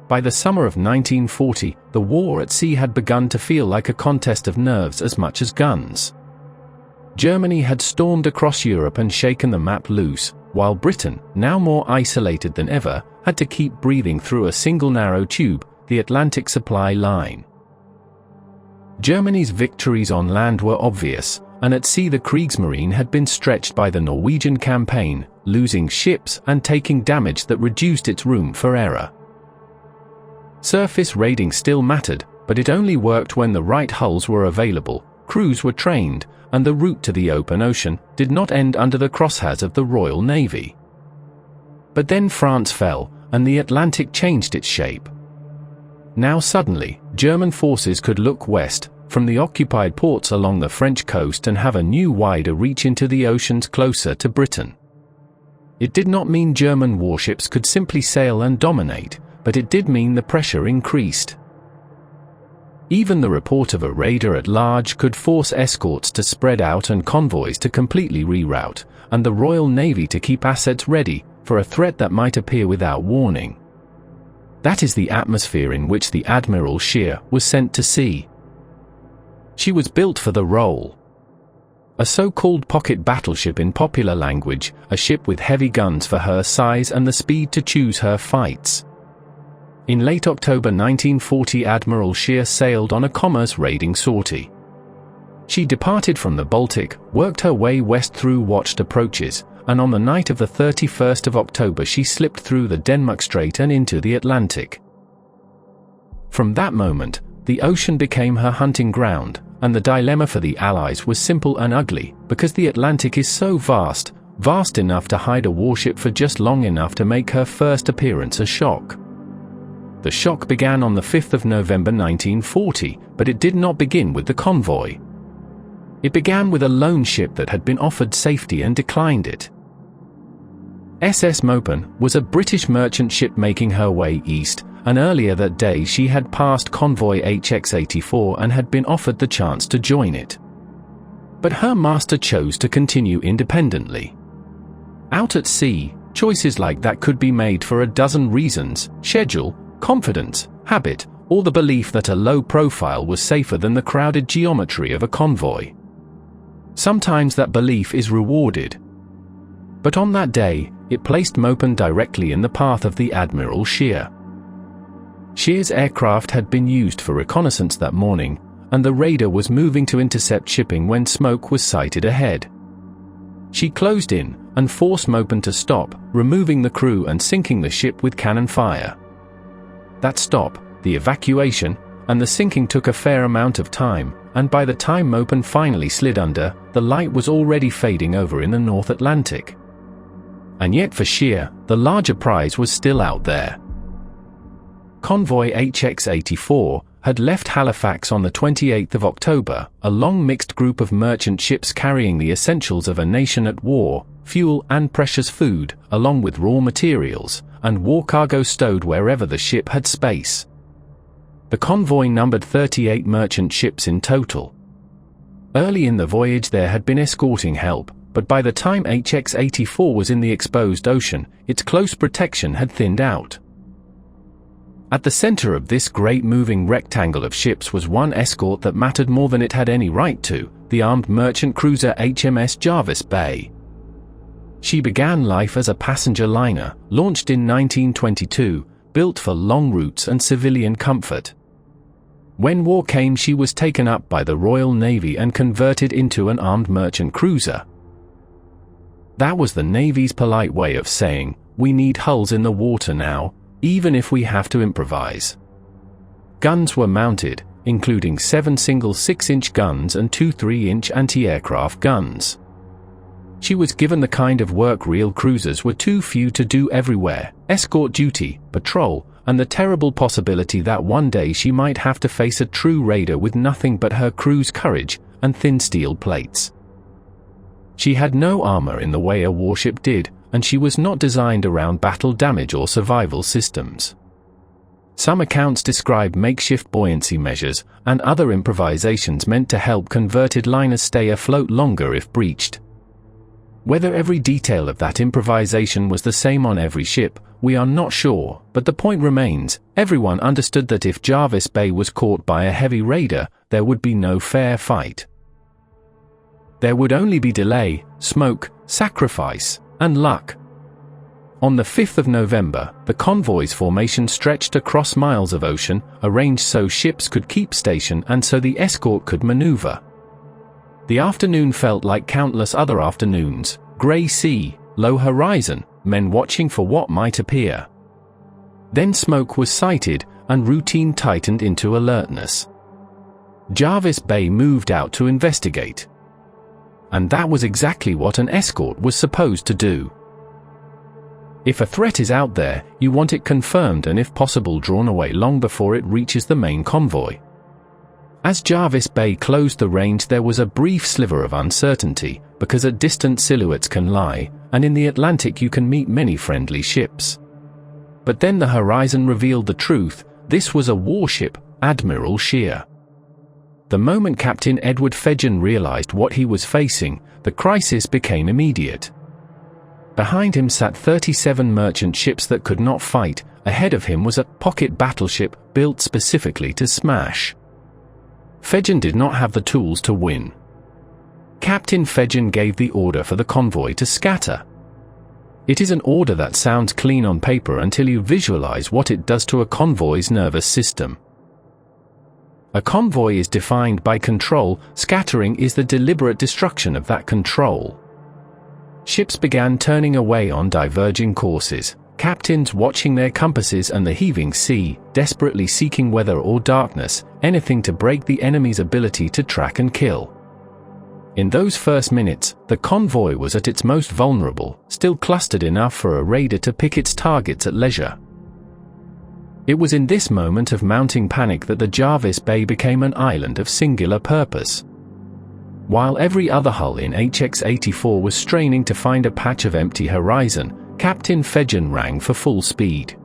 By the summer of 1940, the war at sea had begun to feel like a contest of nerves as much as guns. Germany had stormed across Europe and shaken the map loose, while Britain, now more isolated than ever, had to keep breathing through a single narrow tube, the Atlantic supply line. Germany's victories on land were obvious, and at sea the Kriegsmarine had been stretched by the Norwegian campaign, losing ships and taking damage that reduced its room for error. Surface raiding still mattered, but it only worked when the right hulls were available, crews were trained, and the route to the open ocean did not end under the crosshairs of the Royal Navy. But then France fell, and the Atlantic changed its shape. Now suddenly, German forces could look west, from the occupied ports along the French coast, and have a new wider reach into the oceans closer to Britain. It did not mean German warships could simply sail and dominate, but it did mean the pressure increased. Even the report of a raider at large could force escorts to spread out and convoys to completely reroute, and the Royal Navy to keep assets ready for a threat that might appear without warning. That is the atmosphere in which the Admiral Scheer was sent to sea. She was built for the role. A so-called pocket battleship in popular language, a ship with heavy guns for her size and the speed to choose her fights. In late October 1940, Admiral Scheer sailed on a commerce raiding sortie. She departed from the Baltic, worked her way west through watched approaches, and on the night of the 31st of October she slipped through the Denmark Strait and into the Atlantic. From that moment, the ocean became her hunting ground, and the dilemma for the Allies was simple and ugly, because the Atlantic is so vast, vast enough to hide a warship for just long enough to make her first appearance a shock. The shock began on the 5th of November 1940, but it did not begin with the convoy. It began with a lone ship that had been offered safety and declined it. SS Mopen was a British merchant ship making her way east, and earlier that day she had passed Convoy HX84 and had been offered the chance to join it. But her master chose to continue independently. Out at sea, choices like that could be made for a dozen reasons: schedule, confidence, habit, or the belief that a low profile was safer than the crowded geometry of a convoy. Sometimes that belief is rewarded. But on that day, it placed Mopen directly in the path of the Admiral Scheer. Scheer's aircraft had been used for reconnaissance that morning, and the raider was moving to intercept shipping when smoke was sighted ahead. She closed in and forced Mopen to stop, removing the crew and sinking the ship with cannon fire. That stop, the evacuation, and the sinking took a fair amount of time, and by the time Mopen finally slid under, the light was already fading over in the North Atlantic. And yet for Scheer, the larger prize was still out there. Convoy HX84 had left Halifax on the 28th of October, a long mixed group of merchant ships carrying the essentials of a nation at war, fuel and precious food, along with raw materials, and war cargo stowed wherever the ship had space. The convoy numbered 38 merchant ships in total. Early in the voyage there had been escorting help, but by the time HX84 was in the exposed ocean, its close protection had thinned out. At the center of this great moving rectangle of ships was one escort that mattered more than it had any right to, the armed merchant cruiser HMS Jervis Bay. She began life as a passenger liner, launched in 1922, built for long routes and civilian comfort. When war came, she was taken up by the Royal Navy and converted into an armed merchant cruiser. That was the Navy's polite way of saying, "We need hulls in the water now, even if we have to improvise." Guns were mounted, including 7 single 6-inch guns and 2 3-inch anti-aircraft guns. She was given the kind of work real cruisers were too few to do everywhere: escort duty, patrol, and the terrible possibility that one day she might have to face a true raider with nothing but her crew's courage and thin steel plates. She had no armor in the way a warship did, and she was not designed around battle damage or survival systems. Some accounts describe makeshift buoyancy measures and other improvisations meant to help converted liners stay afloat longer if breached. Whether every detail of that improvisation was the same on every ship, we are not sure, but the point remains, everyone understood that if Jervis Bay was caught by a heavy raider, there would be no fair fight. There would only be delay, smoke, sacrifice, and luck. On the 5th of November, the convoy's formation stretched across miles of ocean, arranged so ships could keep station and so the escort could maneuver. The afternoon felt like countless other afternoons, grey sea, low horizon, men watching for what might appear. Then smoke was sighted, and routine tightened into alertness. Jervis Bay moved out to investigate. And that was exactly what an escort was supposed to do. If a threat is out there, you want it confirmed and if possible drawn away long before it reaches the main convoy. As Jervis Bay closed the range, there was a brief sliver of uncertainty, because at distant silhouettes can lie, and in the Atlantic you can meet many friendly ships. But then the horizon revealed the truth: this was a warship, Admiral Scheer. The moment Captain Edward Fedgen realized what he was facing, the crisis became immediate. Behind him sat 37 merchant ships that could not fight. Ahead of him was a pocket battleship built specifically to smash. Fedgen did not have the tools to win. Captain Fedgen gave the order for the convoy to scatter. It is an order that sounds clean on paper until you visualize what it does to a convoy's nervous system. A convoy is defined by control. Scattering is the deliberate destruction of that control. Ships began turning away on diverging courses, captains watching their compasses and the heaving sea, desperately seeking weather or darkness, anything to break the enemy's ability to track and kill. In those first minutes, the convoy was at its most vulnerable, still clustered enough for a raider to pick its targets at leisure. It was in this moment of mounting panic that the Jervis Bay became an island of singular purpose. While every other hull in HX84 was straining to find a patch of empty horizon, Captain Fedgen rang for full speed.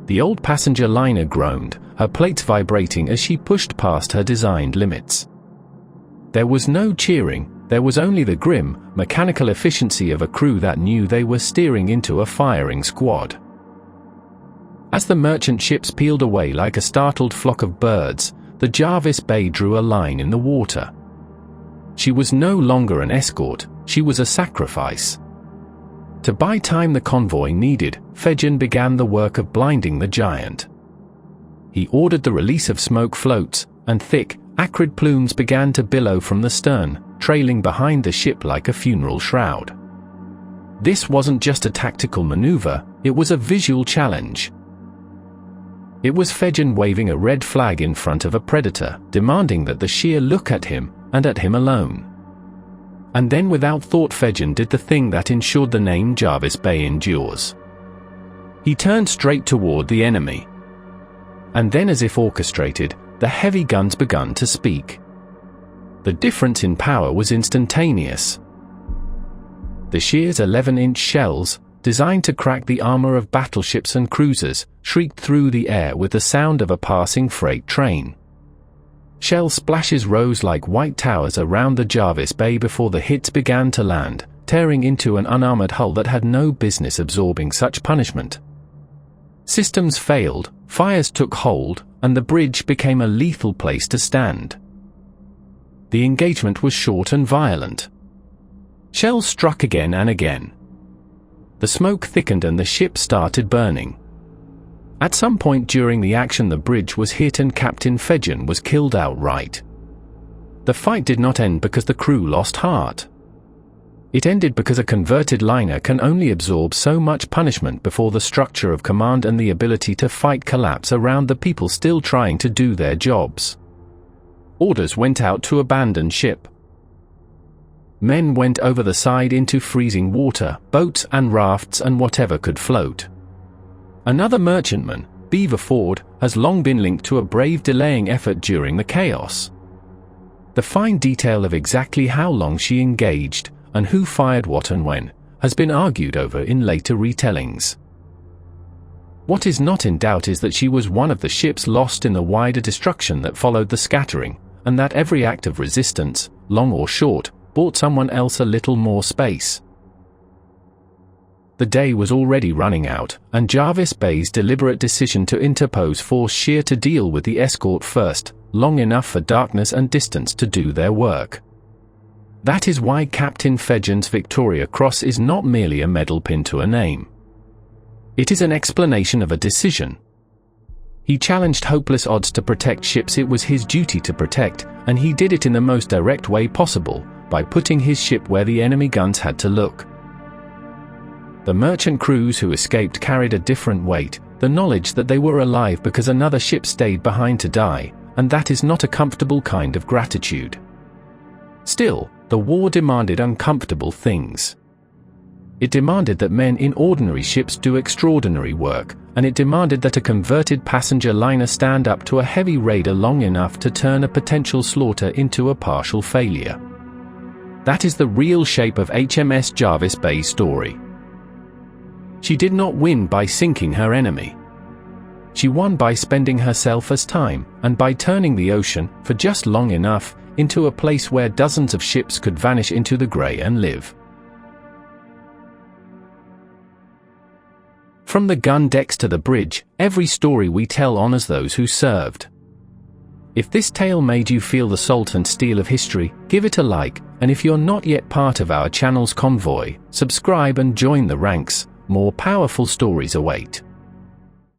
The old passenger liner groaned, her plates vibrating as she pushed past her designed limits. There was no cheering, there was only the grim, mechanical efficiency of a crew that knew they were steering into a firing squad. As the merchant ships peeled away like a startled flock of birds, the Jervis Bay drew a line in the water. She was no longer an escort, she was a sacrifice. To buy time the convoy needed, Fedgen began the work of blinding the giant. He ordered the release of smoke floats, and thick, acrid plumes began to billow from the stern, trailing behind the ship like a funeral shroud. This wasn't just a tactical maneuver, it was a visual challenge. It was Fedgen waving a red flag in front of a predator, demanding that the Scheer look at him, and at him alone. And then without thought Fedgen did the thing that ensured the name Jervis Bay endures. He turned straight toward the enemy. And then, as if orchestrated, the heavy guns began to speak. The difference in power was instantaneous. The Scheer's 11-inch shells, designed to crack the armor of battleships and cruisers, shrieked through the air with the sound of a passing freight train. Shell splashes rose like white towers around the Jervis Bay before the hits began to land, tearing into an unarmored hull that had no business absorbing such punishment. Systems failed, fires took hold, and the bridge became a lethal place to stand. The engagement was short and violent. Shells struck again and again. The smoke thickened and the ship started burning. At some point during the action the bridge was hit and Captain Fedgen was killed outright. The fight did not end because the crew lost heart. It ended because a converted liner can only absorb so much punishment before the structure of command and the ability to fight collapse around the people still trying to do their jobs. Orders went out to abandon ship. Men went over the side into freezing water, boats and rafts and whatever could float. Another merchantman, Beaver Ford, has long been linked to a brave delaying effort during the chaos. The fine detail of exactly how long she engaged, and who fired what and when, has been argued over in later retellings. What is not in doubt is that she was one of the ships lost in the wider destruction that followed the scattering, and that every act of resistance, long or short, bought someone else a little more space. The day was already running out, and Jervis Bay's deliberate decision to interpose forced Scheer to deal with the escort first, long enough for darkness and distance to do their work. That is why Captain Fedgen's Victoria Cross is not merely a medal pinned to a name. It is an explanation of a decision. He challenged hopeless odds to protect ships it was his duty to protect, and he did it in the most direct way possible, by putting his ship where the enemy guns had to look. The merchant crews who escaped carried a different weight, the knowledge that they were alive because another ship stayed behind to die, and that is not a comfortable kind of gratitude. Still, the war demanded uncomfortable things. It demanded that men in ordinary ships do extraordinary work, and it demanded that a converted passenger liner stand up to a heavy raider long enough to turn a potential slaughter into a partial failure. That is the real shape of HMS Jervis Bay's story. She did not win by sinking her enemy. She won by spending herself as time, and by turning the ocean, for just long enough, into a place where dozens of ships could vanish into the grey and live. From the gun decks to the bridge, every story we tell honors those who served. If this tale made you feel the salt and steel of history, give it a like, and if you're not yet part of our channel's convoy, subscribe and join the ranks. More powerful stories await.